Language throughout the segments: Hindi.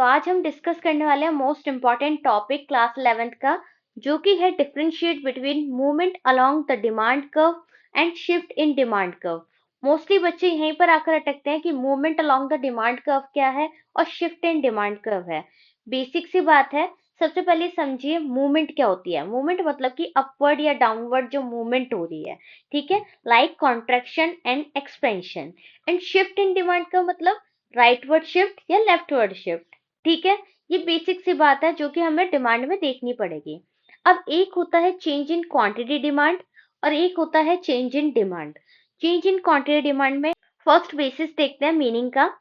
आज हम डिस्कस करने वाले हैं most important topic class 11th का, जो कि है differentiate between movement along the demand curve and shift in demand curve. Mostly बच्चे यहीं पर आकर अटकते हैं कि movement along the demand curve क्या है और शिफ्ट इन डिमांड कर्व है। बेसिक सी बात है। सबसे पहले समझिए मूवमेंट क्या होती है। मूवमेंट मतलब कि अपवर्ड या डाउनवर्ड जो मूवमेंट हो रही है, ठीक है, like contraction and expansion. And shift in demand curve मतलब राइटवर्ड शिफ्ट या लेफ्टवर्ड शिफ्ट। ठीक है, ये बेसिक सी बात है जो कि हमें डिमांड में देखनी पड़ेगी। अब एक होता है चेंज इन क्वांटिटी डिमांड और एक होता है change in demand. Change in quantity demand में फर्स्ट बेसिस देखते हैं मीनिंग का।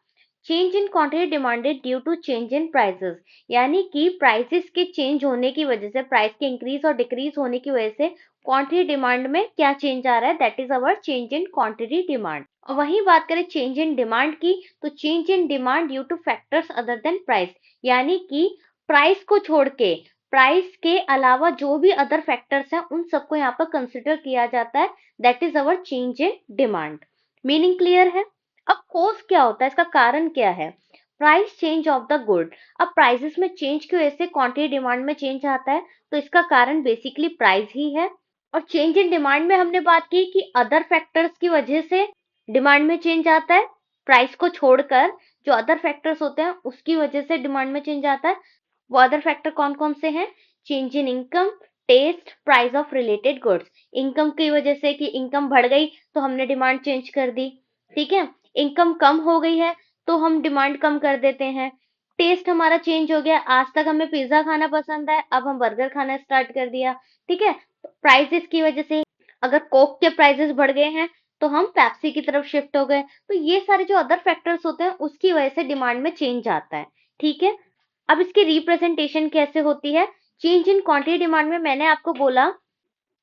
Change in quantity demanded due to change in prices, यानी कि प्राइसेस के चेंज होने की वजह से, प्राइस के इंक्रीज और डिक्रीज होने की वजह से क्वांटिटी डिमांड में क्या चेंज आ रहा है, that is our change in quantity demand. और वही बात करें चेंज इन डिमांड की, तो change in demand due two factors other than price, यानी कि प्राइस को छोड़ के, प्राइस के अलावा जो भी अदर फैक्टर्स हैं उन सबको यहाँ पर कंसिडर किया जाता है, that is our change in demand. Meaning clear है। अब कॉज क्या होता है, इसका कारण क्या है। Price change of the good. अब प्राइसेस में चेंज की वजह से क्वांटिटी डिमांड में चेंज आता है, तो इसका कारण बेसिकली प्राइस ही है। और चेंज इन डिमांड में हमने बात की कि अदर फैक्टर्स की वजह से डिमांड में चेंज आता है, प्राइस को छोड़कर जो अदर फैक्टर्स होते हैं उसकी वजह से डिमांड में चेंज आता है। वो अदर फैक्टर कौन कौन से हैं। Change in income, taste, price of related goods. Income की वजह से कि इनकम बढ़ गई तो हमने डिमांड चेंज कर दी, ठीक है। इनकम कम हो गई है तो हम डिमांड कम कर देते हैं। टेस्ट हमारा चेंज हो गया, आज तक हमें पिज्जा खाना पसंद है, अब हम बर्गर खाना स्टार्ट कर दिया, ठीक है। प्राइसेस की वजह से अगर कोक के प्राइसेस बढ़ गए हैं तो हम पेप्सी की तरफ शिफ्ट हो गए। तो ये सारे जो अदर फैक्टर्स होते हैं उसकी वजह से डिमांड में चेंज आता है, ठीक है। अब इसकी रिप्रेजेंटेशन कैसे होती है। चेंज इन क्वांटिटी डिमांड में मैंने आपको बोला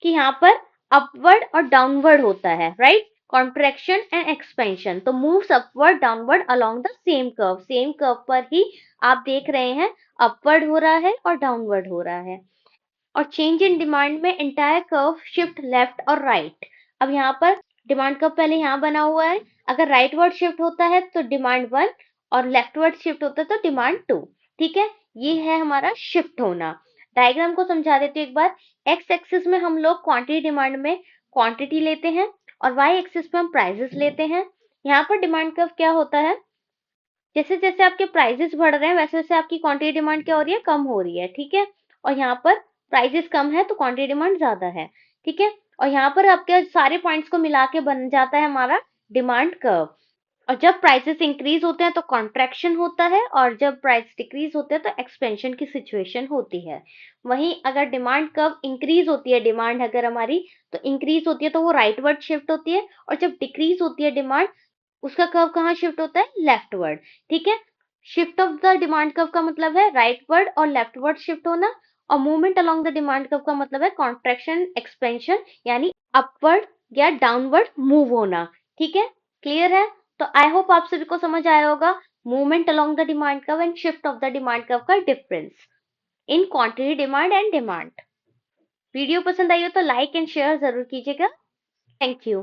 कि यहाँ पर अपवर्ड और डाउनवर्ड होता है, राइट। कॉन्ट्रैक्शन एंड एक्सपेंशन, तो moves upward downward along the same curve. Same curve पर ही आप देख रहे हैं अपवर्ड हो रहा है और डाउनवर्ड हो रहा है। और चेंज इन डिमांड में एंटायर कर्व शिफ्ट लेफ्ट और राइट। अब यहाँ पर डिमांड कर्व पहले यहाँ बना हुआ है, अगर राइट वर्ड शिफ्ट होता है तो डिमांड 1 और लेफ्ट वर्ड शिफ्ट होता है तो डिमांड 2, ठीक है। ये है हमारा शिफ्ट होना। डायग्राम को समझा देते एक बार। एक्स एक्सिस में हम लोग क्वांटिटी डिमांड में क्वांटिटी लेते हैं और वाई एक्सिस पे हम प्राइसेस लेते हैं। यहाँ पर डिमांड कर्व क्या होता है, जैसे जैसे आपके प्राइसेस बढ़ रहे हैं वैसे वैसे आपकी क्वांटिटी डिमांड क्या हो रही है, कम हो रही है, ठीक है। और यहाँ पर प्राइसेस कम है तो क्वांटिटी डिमांड ज्यादा है, ठीक है। और यहाँ पर आपके सारे पॉइंट्स को मिला के बन जाता है हमारा डिमांड कर्व। और जब प्राइसेस इंक्रीज होते हैं तो कॉन्ट्रैक्शन होता है और जब प्राइस डिक्रीज होते हैं तो एक्सपेंशन की सिचुएशन होती है। वहीं अगर डिमांड कर्व इंक्रीज होती है, डिमांड अगर हमारी तो इंक्रीज होती है तो वो राइटवर्ड शिफ्ट होती है, और जब डिक्रीज होती है डिमांड उसका कर्व कहाँ शिफ्ट होता है, लेफ्टवर्ड, ठीक है। Shift of the demand curve का मतलब है राइटवर्ड और लेफ्टवर्ड शिफ्ट होना, और movement along the demand curve का मतलब है कॉन्ट्रैक्शन एक्सपेंशन, यानी अपवर्ड या डाउनवर्ड मूव होना, ठीक है। क्लियर है। तो आई होप आप सभी को समझ आया होगा movement along the demand curve and shift of the demand curve का difference in quantity demand and demand. Video पसंद आई हो तो लाइक एंड शेयर जरूर कीजिएगा। Thank you.